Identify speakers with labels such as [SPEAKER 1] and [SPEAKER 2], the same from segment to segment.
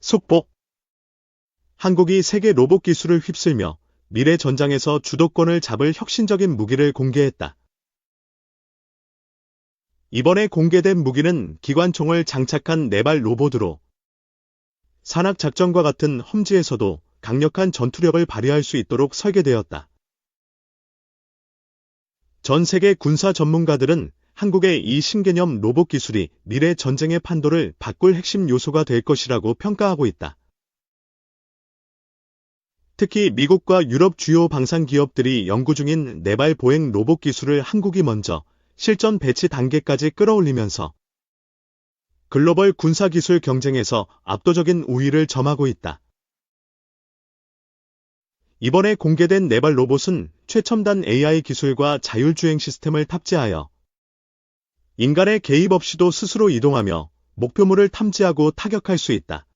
[SPEAKER 1] 속보. 한국이 세계 로봇 기술을 휩쓸며 미래 전장에서 주도권을 잡을 혁신적인 무기를 공개했다. 이번에 공개된 무기는 기관총을 장착한 4발 로봇으로 산악작전과 같은 험지에서도 강력한 전투력을 발휘할 수 있도록 설계되었다. 전 세계 군사 전문가들은 한국의 이 신개념 로봇 기술이 미래 전쟁의 판도를 바꿀 핵심 요소가 될 것이라고 평가하고 있다. 특히 미국과 유럽 주요 방산 기업들이 연구 중인 4발 보행 로봇 기술을 한국이 먼저 실전 배치 단계까지 끌어올리면서 글로벌 군사기술 경쟁에서 압도적인 우위를 점하고 있다. 이번에 공개된 4발 로봇은 최첨단 AI 기술과 자율주행 시스템을 탑재하여 인간의 개입 없이도 스스로 이동하며 목표물을 탐지하고 타격할 수 있다.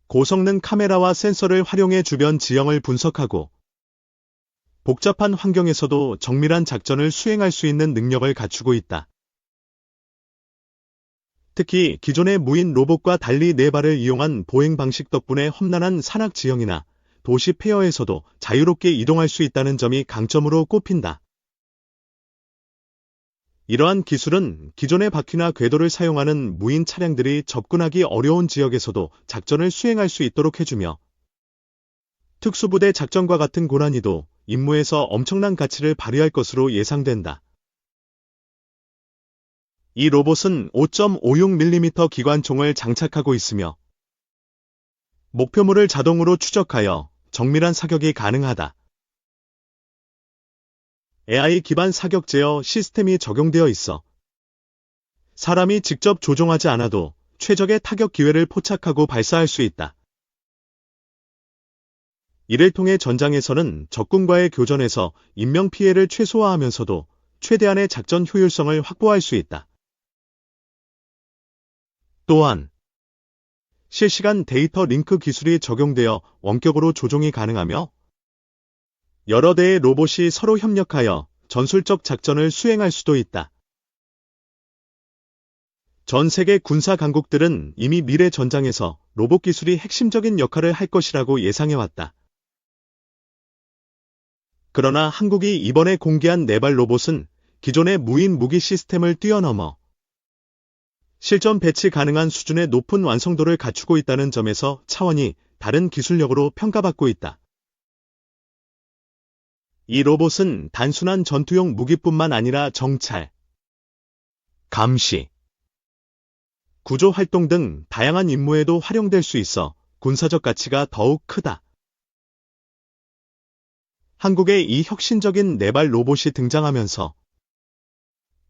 [SPEAKER 1] 고성능 카메라와 센서를 활용해 주변 지형을 분석하고 복잡한 환경에서도 정밀한 작전을 수행할 수 있는 능력을 갖추고 있다. 특히 기존의 무인 로봇과 달리 4발을 이용한 보행 방식 덕분에 험난한 산악 지형이나 도시 폐허에서도 자유롭게 이동할 수 있다는 점이 강점으로 꼽힌다. 이러한 기술은 기존의 바퀴나 궤도를 사용하는 무인 차량들이 접근하기 어려운 지역에서도 작전을 수행할 수 있도록 해주며 특수부대 작전과 같은 고난이도 임무에서 엄청난 가치를 발휘할 것으로 예상된다. 이 로봇은 5.56mm 기관총을 장착하고 있으며 목표물을 자동으로 추적하여 정밀한 사격이 가능하다. AI 기반 사격 제어 시스템이 적용되어 있어 사람이 직접 조종하지 않아도 최적의 타격 기회를 포착하고 발사할 수 있다. 이를 통해 전장에서는 적군과의 교전에서 인명피해를 최소화하면서도 최대한의 작전 효율성을 확보할 수 있다. 또한 실시간 데이터 링크 기술이 적용되어 원격으로 조종이 가능하며 여러 대의 로봇이 서로 협력하여 전술적 작전을 수행할 수도 있다. 전 세계 군사 강국들은 이미 미래 전장에서 로봇 기술이 핵심적인 역할을 할 것이라고 예상해왔다. 그러나 한국이 이번에 공개한 4발 로봇은 기존의 무인 무기 시스템을 뛰어넘어 실전 배치 가능한 수준의 높은 완성도를 갖추고 있다는 점에서 차원이 다른 기술력으로 평가받고 있다. 이 로봇은 단순한 전투용 무기뿐만 아니라 정찰, 감시, 구조 활동 등 다양한 임무에도 활용될 수 있어 군사적 가치가 더욱 크다. 한국의 이 혁신적인 4발 로봇이 등장하면서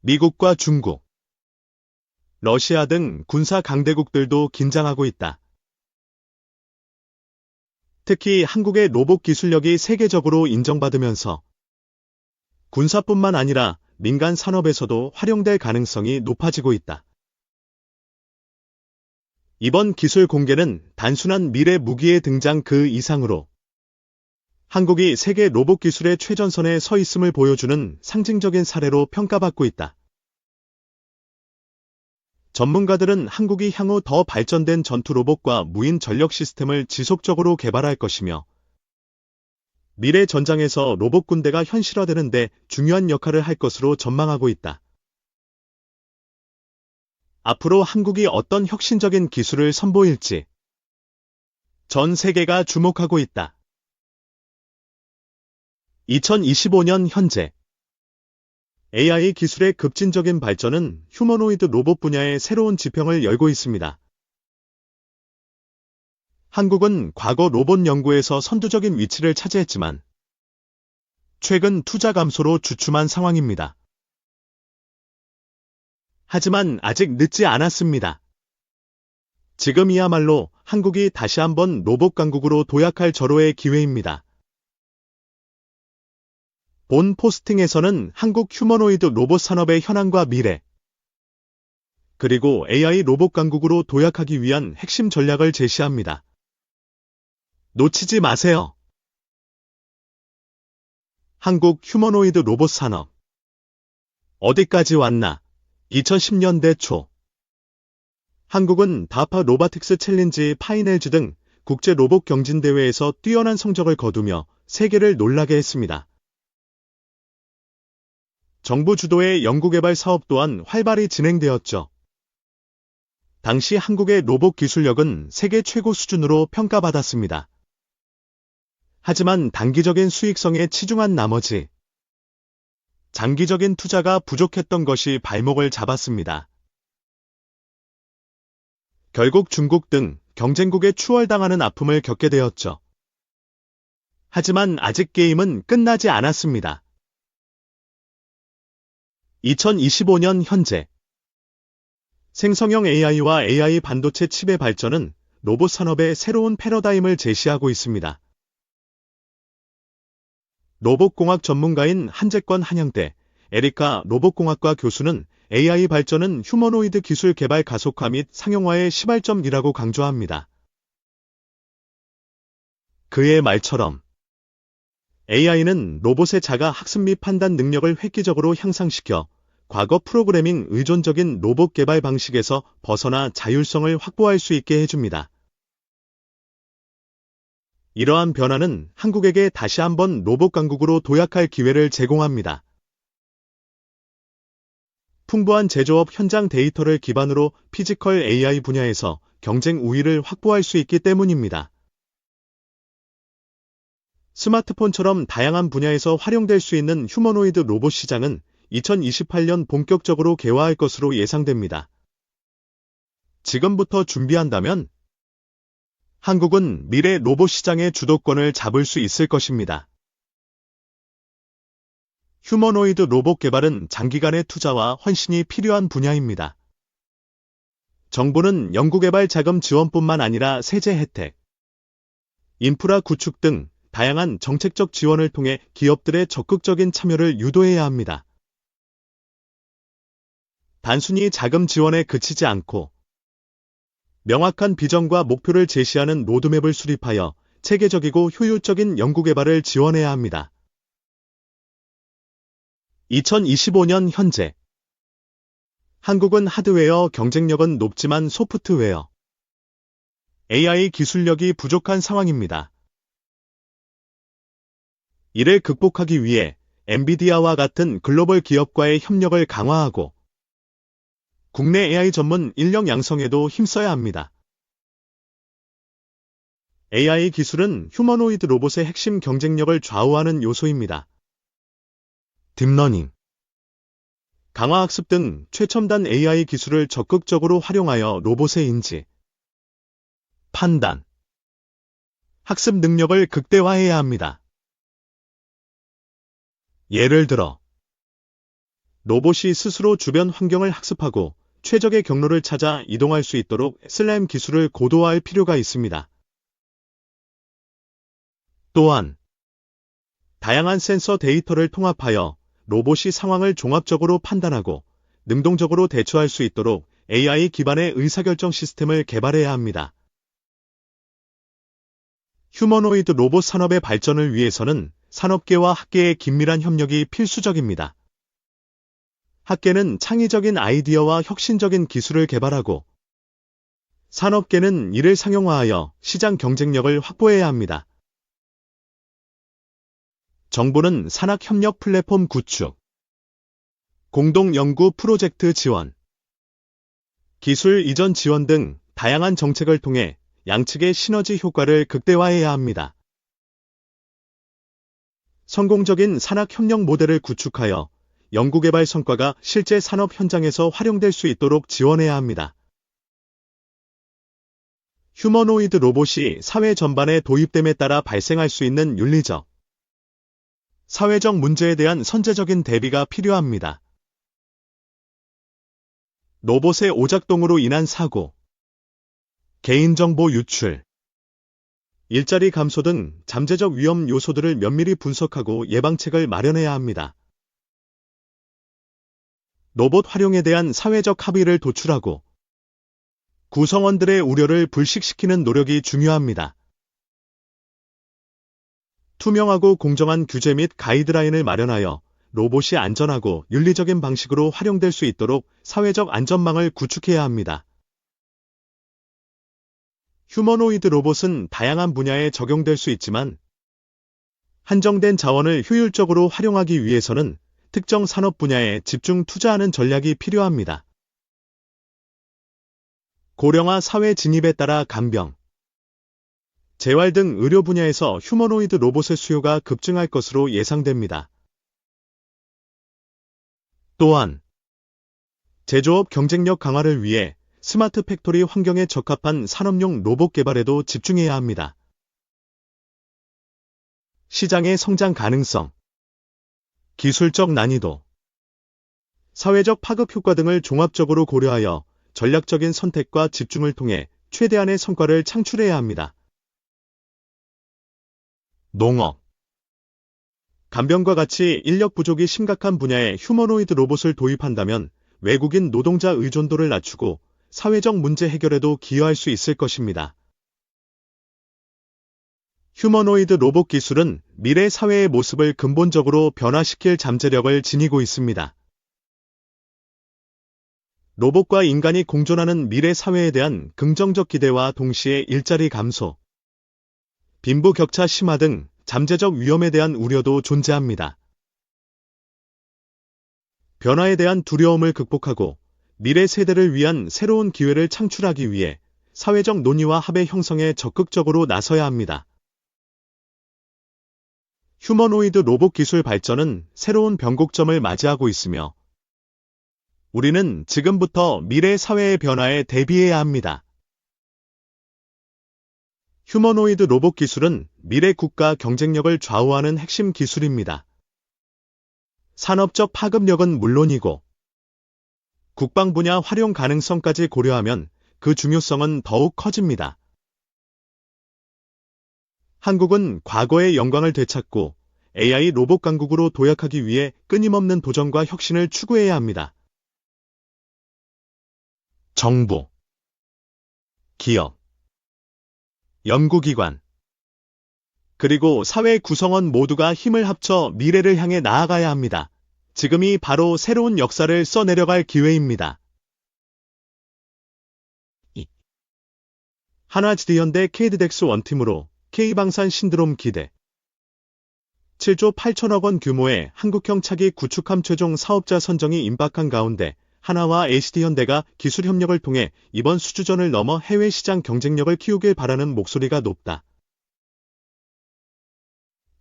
[SPEAKER 1] 미국과 중국, 러시아 등 군사 강대국들도 긴장하고 있다. 특히 한국의 로봇 기술력이 세계적으로 인정받으면서 군사뿐만 아니라 민간 산업에서도 활용될 가능성이 높아지고 있다. 이번 기술 공개는 단순한 미래 무기의 등장 그 이상으로 한국이 세계 로봇 기술의 최전선에 서 있음을 보여주는 상징적인 사례로 평가받고 있다. 전문가들은 한국이 향후 더 발전된 전투 로봇과 무인 전력 시스템을 지속적으로 개발할 것이며 미래 전장에서 로봇 군대가 현실화되는 데 중요한 역할을 할 것으로 전망하고 있다. 앞으로 한국이 어떤 혁신적인 기술을 선보일지 전 세계가 주목하고 있다. 2025년 현재 AI 기술의 급진적인 발전은 휴머노이드 로봇 분야의 새로운 지평을 열고 있습니다. 한국은 과거 로봇 연구에서 선두적인 위치를 차지했지만 최근 투자 감소로 주춤한 상황입니다. 하지만 아직 늦지 않았습니다. 지금이야말로 한국이 다시 한번 로봇 강국으로 도약할 절호의 기회입니다. 본 포스팅에서는 한국 휴머노이드 로봇 산업의 현황과 미래, 그리고 AI 로봇 강국으로 도약하기 위한 핵심 전략을 제시합니다. 놓치지 마세요. 한국 휴머노이드 로봇 산업. 어디까지 왔나? 2010년대 초 한국은 다파 로바틱스 챌린지 파이넬즈 등 국제 로봇 경진대회에서 뛰어난 성적을 거두며 세계를 놀라게 했습니다. 정부 주도의 연구개발 사업 또한 활발히 진행되었죠. 당시 한국의 로봇 기술력은 세계 최고 수준으로 평가받았습니다. 하지만 단기적인 수익성에 치중한 나머지 장기적인 투자가 부족했던 것이 발목을 잡았습니다. 결국 중국 등 경쟁국에 추월당하는 아픔을 겪게 되었죠. 하지만 아직 게임은 끝나지 않았습니다. 2025년 현재 생성형 AI와 AI 반도체 칩의 발전은 로봇 산업의 새로운 패러다임을 제시하고 있습니다. 로봇공학 전문가인 한재권 한양대 에리카 로봇공학과 교수는 AI 발전은 휴머노이드 기술 개발 가속화 및 상용화의 시발점이라고 강조합니다. 그의 말처럼 AI는 로봇의 자가 학습 및 판단 능력을 획기적으로 향상시켜 과거 프로그래밍 의존적인 로봇 개발 방식에서 벗어나 자율성을 확보할 수 있게 해줍니다. 이러한 변화는 한국에게 다시 한번 로봇 강국으로 도약할 기회를 제공합니다. 풍부한 제조업 현장 데이터를 기반으로 피지컬 AI 분야에서 경쟁 우위를 확보할 수 있기 때문입니다. 스마트폰처럼 다양한 분야에서 활용될 수 있는 휴머노이드 로봇 시장은 2028년 본격적으로 개화할 것으로 예상됩니다. 지금부터 준비한다면 한국은 미래 로봇 시장의 주도권을 잡을 수 있을 것입니다. 휴머노이드 로봇 개발은 장기간의 투자와 헌신이 필요한 분야입니다. 정부는 연구개발 자금 지원뿐만 아니라 세제 혜택, 인프라 구축 등 다양한 정책적 지원을 통해 기업들의 적극적인 참여를 유도해야 합니다. 단순히 자금 지원에 그치지 않고 명확한 비전과 목표를 제시하는 로드맵을 수립하여 체계적이고 효율적인 연구개발을 지원해야 합니다. 2025년 현재 한국은 하드웨어 경쟁력은 높지만 소프트웨어, AI 기술력이 부족한 상황입니다. 이를 극복하기 위해 엔비디아와 같은 글로벌 기업과의 협력을 강화하고 국내 AI 전문 인력 양성에도 힘써야 합니다. AI 기술은 휴머노이드 로봇의 핵심 경쟁력을 좌우하는 요소입니다. 딥러닝, 강화학습 등 최첨단 AI 기술을 적극적으로 활용하여 로봇의 인지, 판단, 학습 능력을 극대화해야 합니다. 예를 들어, 로봇이 스스로 주변 환경을 학습하고 최적의 경로를 찾아 이동할 수 있도록 SLAM 기술을 고도화할 필요가 있습니다. 또한, 다양한 센서 데이터를 통합하여 로봇이 상황을 종합적으로 판단하고 능동적으로 대처할 수 있도록 AI 기반의 의사결정 시스템을 개발해야 합니다. 휴머노이드 로봇 산업의 발전을 위해서는 산업계와 학계의 긴밀한 협력이 필수적입니다. 학계는 창의적인 아이디어와 혁신적인 기술을 개발하고 산업계는 이를 상용화하여 시장 경쟁력을 확보해야 합니다. 정부는 산학협력 플랫폼 구축, 공동연구 프로젝트 지원, 기술 이전 지원 등 다양한 정책을 통해 양측의 시너지 효과를 극대화해야 합니다. 성공적인 산학협력 모델을 구축하여 연구개발 성과가 실제 산업 현장에서 활용될 수 있도록 지원해야 합니다. 휴머노이드 로봇이 사회 전반에 도입됨에 따라 발생할 수 있는 윤리적, 사회적 문제에 대한 선제적인 대비가 필요합니다. 로봇의 오작동으로 인한 사고, 개인정보 유출, 일자리 감소 등 잠재적 위험 요소들을 면밀히 분석하고 예방책을 마련해야 합니다. 로봇 활용에 대한 사회적 합의를 도출하고 구성원들의 우려를 불식시키는 노력이 중요합니다. 투명하고 공정한 규제 및 가이드라인을 마련하여 로봇이 안전하고 윤리적인 방식으로 활용될 수 있도록 사회적 안전망을 구축해야 합니다. 휴머노이드 로봇은 다양한 분야에 적용될 수 있지만 한정된 자원을 효율적으로 활용하기 위해서는 특정 산업 분야에 집중 투자하는 전략이 필요합니다. 고령화 사회 진입에 따라 간병, 재활 등 의료 분야에서 휴머노이드 로봇의 수요가 급증할 것으로 예상됩니다. 또한 제조업 경쟁력 강화를 위해 스마트 팩토리 환경에 적합한 산업용 로봇 개발에도 집중해야 합니다. 시장의 성장 가능성, 기술적 난이도, 사회적 파급 효과 등을 종합적으로 고려하여 전략적인 선택과 집중을 통해 최대한의 성과를 창출해야 합니다. 농업, 간병과 같이 인력 부족이 심각한 분야에 휴머노이드 로봇을 도입한다면 외국인 노동자 의존도를 낮추고 사회적 문제 해결에도 기여할 수 있을 것입니다. 휴머노이드 로봇 기술은 미래 사회의 모습을 근본적으로 변화시킬 잠재력을 지니고 있습니다. 로봇과 인간이 공존하는 미래 사회에 대한 긍정적 기대와 동시에 일자리 감소, 빈부 격차 심화 등 잠재적 위험에 대한 우려도 존재합니다. 변화에 대한 두려움을 극복하고 미래 세대를 위한 새로운 기회를 창출하기 위해 사회적 논의와 합의 형성에 적극적으로 나서야 합니다. 휴머노이드 로봇 기술 발전은 새로운 변곡점을 맞이하고 있으며 우리는 지금부터 미래 사회의 변화에 대비해야 합니다. 휴머노이드 로봇 기술은 미래 국가 경쟁력을 좌우하는 핵심 기술입니다. 산업적 파급력은 물론이고 국방 분야 활용 가능성까지 고려하면 그 중요성은 더욱 커집니다. 한국은 과거의 영광을 되찾고 AI 로봇 강국으로 도약하기 위해 끊임없는 도전과 혁신을 추구해야 합니다. 정부, 기업, 연구기관, 그리고 사회 구성원 모두가 힘을 합쳐 미래를 향해 나아가야 합니다. 지금이 바로 새로운 역사를 써내려갈 기회입니다. 한화지대현대 KD덱스 원팀으로 K방산 신드롬 기대 7조 8천억 원 규모의 한국형 차기 구축함 최종 사업자 선정이 임박한 가운데 한화와 HD현대가 기술 협력을 통해 이번 수주전을 넘어 해외 시장 경쟁력을 키우길 바라는 목소리가 높다.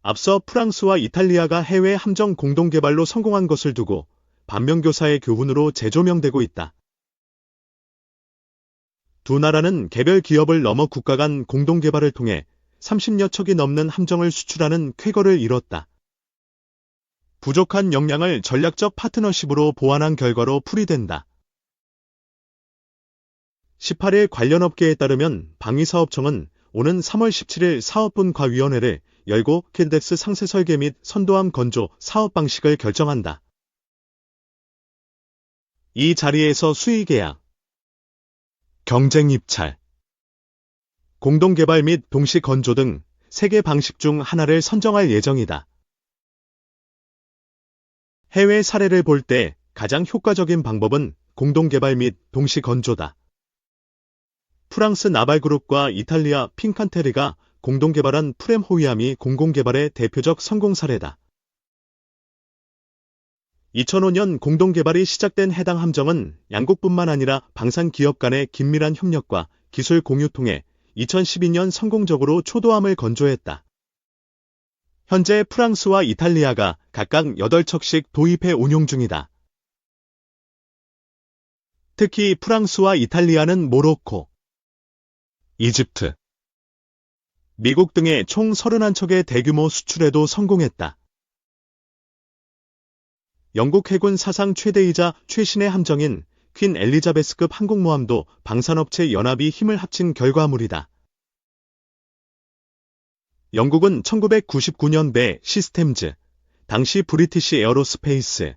[SPEAKER 1] 앞서 프랑스와 이탈리아가 해외 함정 공동개발로 성공한 것을 두고 반면교사의 교훈으로 재조명되고 있다. 두 나라는 개별 기업을 넘어 국가 간 공동개발을 통해 30여 척이 넘는 함정을 수출하는 쾌거를 이뤘다. 부족한 역량을 전략적 파트너십으로 보완한 결과로 풀이된다. 18일 관련 업계에 따르면 방위사업청은 오는 3월 17일 사업분과위원회를 열고 KD덱스 상세 설계 및 선도함 건조 사업 방식을 결정한다. 이 자리에서 수의계약, 경쟁 입찰, 공동개발 및 동시 건조 등 3개 방식 중 하나를 선정할 예정이다. 해외 사례를 볼 때 가장 효과적인 방법은 공동개발 및 동시 건조다. 프랑스 나발그룹과 이탈리아 핑칸테리가 공동개발한 프렘 호위함이 공공개발의 대표적 성공 사례다. 2005년 공동개발이 시작된 해당 함정은 양국뿐만 아니라 방산 기업 간의 긴밀한 협력과 기술 공유 통해 2012년 성공적으로 초도함을 건조했다. 현재 프랑스와 이탈리아가 각각 8척씩 도입해 운용 중이다. 특히 프랑스와 이탈리아는 모로코, 이집트, 미국 등의 총 31척의 대규모 수출에도 성공했다. 영국 해군 사상 최대이자 최신의 함정인 퀸 엘리자베스급 항공모함도 방산업체 연합이 힘을 합친 결과물이다. 영국은 1999년 배 시스템즈, 당시 브리티시 에어로스페이스와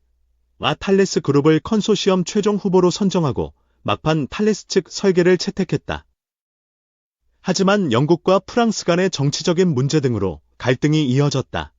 [SPEAKER 1] 탈레스 그룹을 컨소시엄 최종 후보로 선정하고 막판 탈레스 측 설계를 채택했다. 하지만 영국과 프랑스 간의 정치적인 문제 등으로 갈등이 이어졌다.